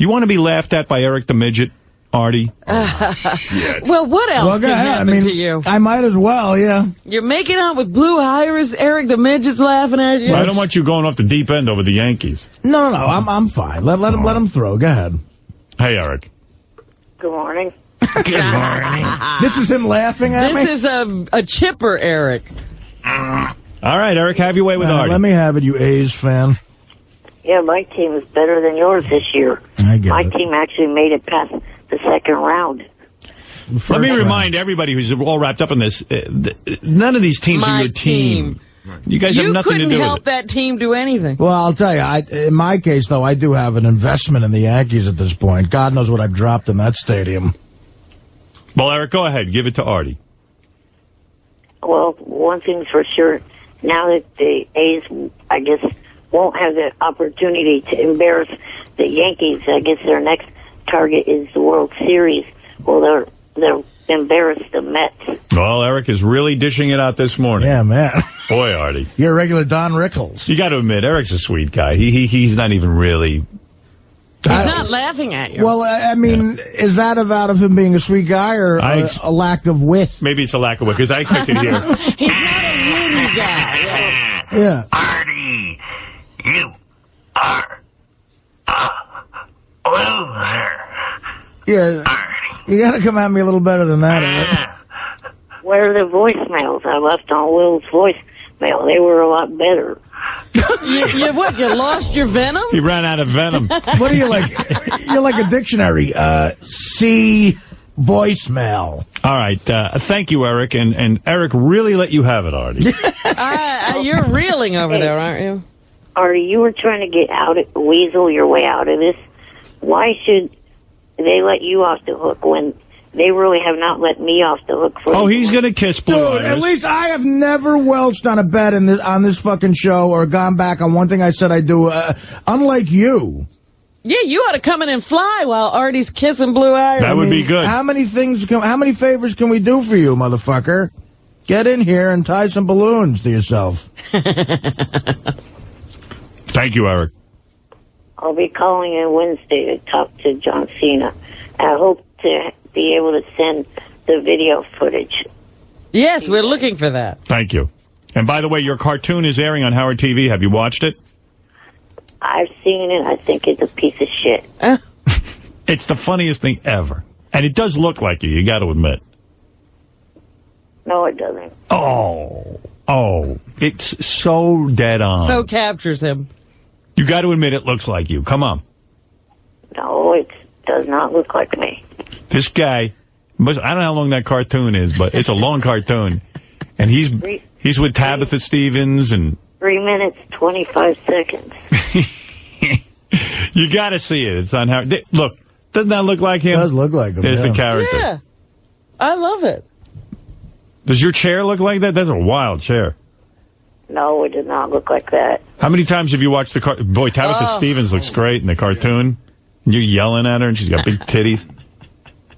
You want to be laughed at by Eric the Midget, Artie? Well, what else can happen to you? I might as well, yeah. You're making out with Blue Iris, Eric the Midget's laughing at you. I don't want you going off the deep end over the Yankees. No, I'm fine. Let him throw. Go ahead. Hey, Eric. Good morning. Good morning. This is him laughing at me? This is a chipper, Eric. All right, Eric, have your way with Artie. Let me have it, you A's fan. Yeah, my team is better than yours this year. I get my it. team actually made it past the second round. Let me remind everybody who's all wrapped up in this, none of these teams are your team. You guys have nothing to do with it. You couldn't help that team do anything. Well, I'll tell you, in my case, though, I do have an investment in the Yankees at this point. God knows what I've dropped in that stadium. Well, Eric, go ahead. Give it to Artie. Well, one thing's for sure. Now that the A's, I guess, won't have the opportunity to embarrass the Yankees, I guess their next target is the World Series. Well, they'll embarrass the Mets. Well, Eric is really dishing it out this morning. Yeah, man. Boy, Artie. You're a regular Don Rickles. You got to admit, Eric's a sweet guy. He's not even really... He's not laughing at you. Well, I mean, is that out of him being a sweet guy or a lack of wit? Maybe it's a lack of wit, because I expected to hear... He's not a witty guy. Yeah. Artie, you are a loser. Yeah. Artie. You got to come at me a little better than that, Eric. Where are the voicemails I left on Will's voicemail? They were a lot better. You lost your venom? He ran out of venom. What are you like? You're like a dictionary. C voicemail. All right. Thank you, Eric. And Eric really let you have it, Artie. You're reeling over there, aren't you? Artie, you were trying to weasel your way out of this. Why should they let you off the hook when they really have not let me off the hook for he's going to kiss Blue Iris. At least I have never welched on a bet on this fucking show or gone back on one thing I said I'd do, unlike you. Yeah, you ought to come in and fly while Artie's kissing Blue Iris. That would be good. How many favors can we do for you, motherfucker? Get in here and tie some balloons to yourself. Thank you, Eric. I'll be calling in Wednesday to talk to John Cena. I hope to be able to send the video footage. Yes, we're looking for that. Thank you. And by the way, your cartoon is airing on Howard TV. Have you watched it? I've seen it. I think it's a piece of shit. It's the funniest thing ever. And it does look like you got to admit. No, it doesn't. Oh, it's so dead on. So captures him. You got to admit it looks like you. Come on. No, it does not look like me. This guy, I don't know how long that cartoon is, but it's a long cartoon. And he's with Tabitha Stevens and... 3 minutes, 25 seconds. You got to see it. It's on Howard. Look, doesn't that look like him? It does look like him. There's the character. Yeah. I love it. Does your chair look like that? That's a wild chair. No, it does not look like that. How many times have you watched the Boy, Tabitha Stevens looks great in the cartoon. And you're yelling at her, and she's got big titties.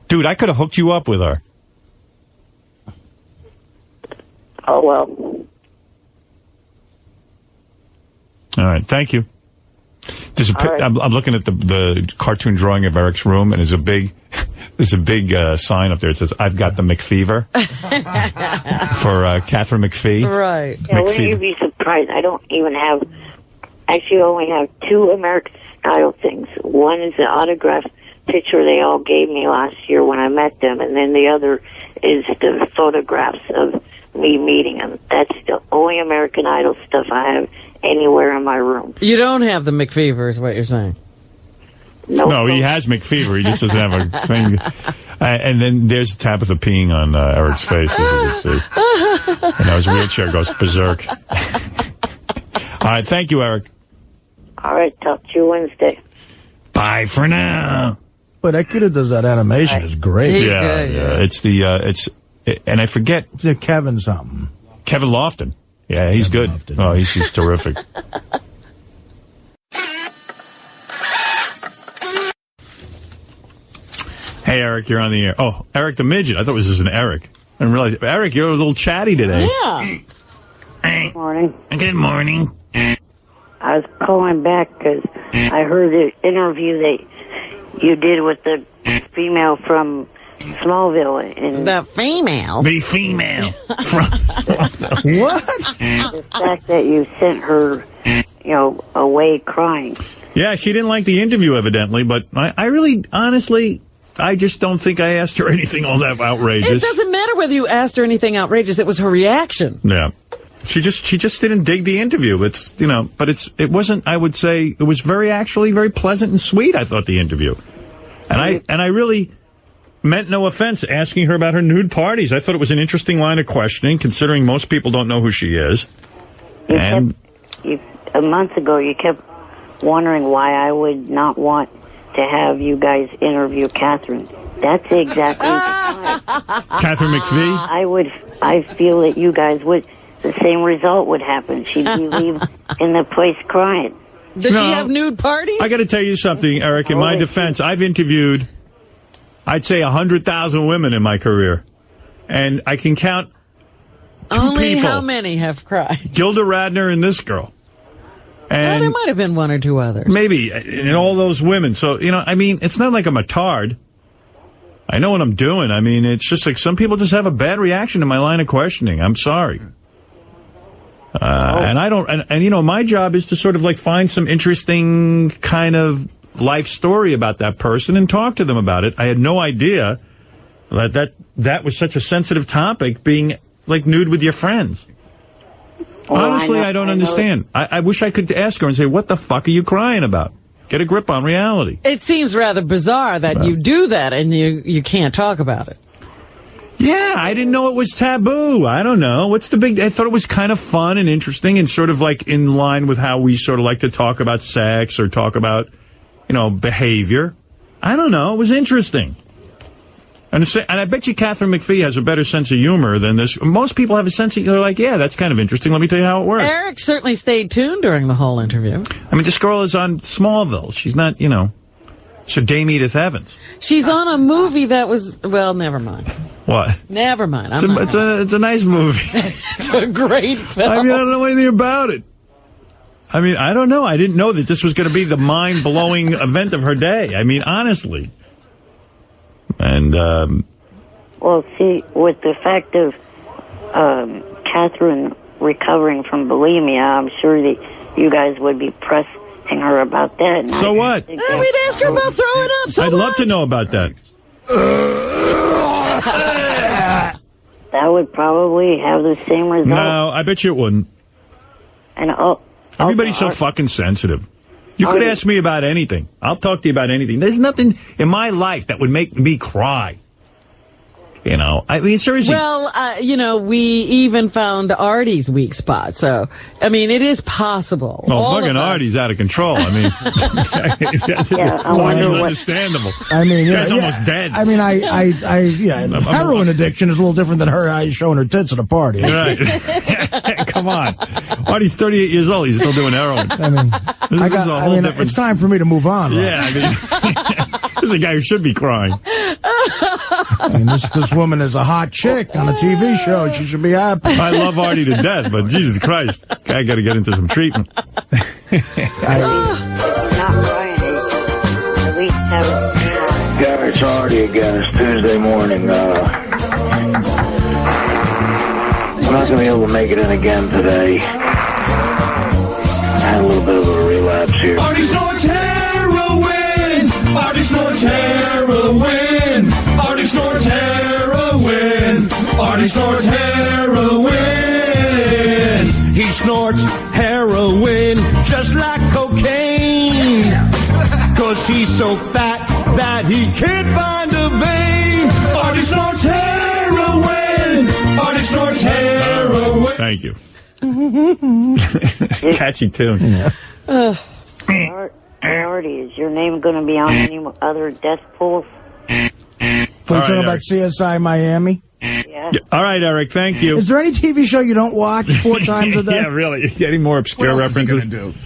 Dude, I could have hooked you up with her. Oh, well. All right, thank you. There's a right. I'm looking at the cartoon drawing of Eric's room, and there's a big sign up there. It says, "I've got the McFever," for Catherine McPhee. Right. Yeah, wouldn't you be surprised? I don't even have... Actually, I only have 2 American Idol things. One is the autograph picture they all gave me last year when I met them, and then the other is the photographs of me meeting them. That's the only American Idol stuff I have anywhere in my room. You don't have the McFever, is what you're saying. No, he has McFever. He just doesn't have a thing. And then there's Tabitha peeing on Eric's face, as you can see. And now his wheelchair goes berserk. All right, thank you, Eric. All right, talk to you Wednesday. Bye for now. But that kid that does that animation is great. He's Yeah. good. And I forget. It's Kevin something. Kevin Lofton. Yeah, he's Kevin good. Lofton. Oh, he's terrific. Hey, Eric, you're on the air. Oh, Eric the Midget. I thought it was just an Eric. I didn't realize. Eric, you're a little chatty today. Yeah. Good morning. Good morning. I was calling back because I heard the interview that you did with the female from Smallville. And the female? The female from What? The fact that you sent her, away crying. Yeah, she didn't like the interview, evidently, but I really, honestly, I just don't think I asked her anything all that outrageous. It doesn't matter whether you asked her anything outrageous. It was her reaction. Yeah. She just didn't dig the interview. But it wasn't, I would say, it was actually very pleasant and sweet, I thought, the interview. And I really meant no offense asking her about her nude parties. I thought it was an interesting line of questioning, considering most people don't know who she is. A month ago, you kept wondering why I would not want to have you guys interview Catherine. That's exactly the point. Catherine McPhee? I feel that you guys would, the same result would happen. She'd be leave in the place crying. Does she have nude parties? I got to tell you something, Eric. In my defense, I've interviewed, I'd say, 100,000 women in my career. And I can count two Only people. How many have cried? Gilda Radner and this girl. And there might have been one or two others. Maybe. And all those women. So, it's not like I'm a tard. I know what I'm doing. It's just like some people just have a bad reaction to my line of questioning. I'm sorry. And I don't, and my job is to sort of like find some interesting kind of life story about that person and talk to them about it. I had no idea that was such a sensitive topic, being like nude with your friends. Well, honestly, I don't understand. I wish I could ask her and say, what the fuck are you crying about? Get a grip on reality. It seems rather bizarre that you do that and you can't talk about it. Yeah, I didn't know it was taboo. I don't know. What's the big... I thought it was kind of fun and interesting and sort of like in line with how we sort of like to talk about sex or talk about, behavior. I don't know. It was interesting. And I bet you Catherine McPhee has a better sense of humor than this. Most people have a sense of... They're like, yeah, that's kind of interesting. Let me tell you how it works. Eric certainly stayed tuned during the whole interview. This girl is on Smallville. She's not, so Dame Edith Evans. She's on a movie that was... Well, never mind. What? Never mind. It's a nice movie. It's a great film. I don't know anything about it. I don't know. I didn't know that this was going to be the mind-blowing event of her day. Honestly. And, well, see, with the fact of Catherine recovering from bulimia, I'm sure that you guys would be pressing her about that. So what? We'd ask her about throwing up. I'd love to know about that. That would probably have the same result. No, I bet you it wouldn't. And everybody's so fucking sensitive. You could ask me about anything. I'll talk to you about anything. There's nothing in my life that would make me cry. Seriously. Well, we even found Artie's weak spot. So, it is possible. Oh, fucking Artie's out of control. That's understandable. Guy's almost dead. Heroin addiction is a little different than her showing her tits at a party. Right. Come on. Artie's 38 years old. He's still doing heroin. It's time for me to move on. Right? Yeah, this is a guy who should be crying. This woman is a hot chick on a TV show. She should be happy. I love Artie to death, but Jesus Christ, I got to get into some treatment. Yeah, it's Artie again. It's Tuesday morning. I'm not going to be able to make it in again today. I had a little bit of a relapse here. Artie snorts heroin! Artie snorts heroin! Artie snorts heroin! Artie snorts heroin! He snorts heroin just like cocaine. 'Cause he's so fat that he can't find a vein. Artie snorts heroin! Artie snorts heroin! Thank you. Catchy tune. Yeah. Artie, is your name going to be on any other death pools? We're talking about CSI Miami. Yeah. All right, Eric, thank you. Is there any TV show you don't watch 4 times a day? Yeah, really. Any more obscure What else references? is he gonna do?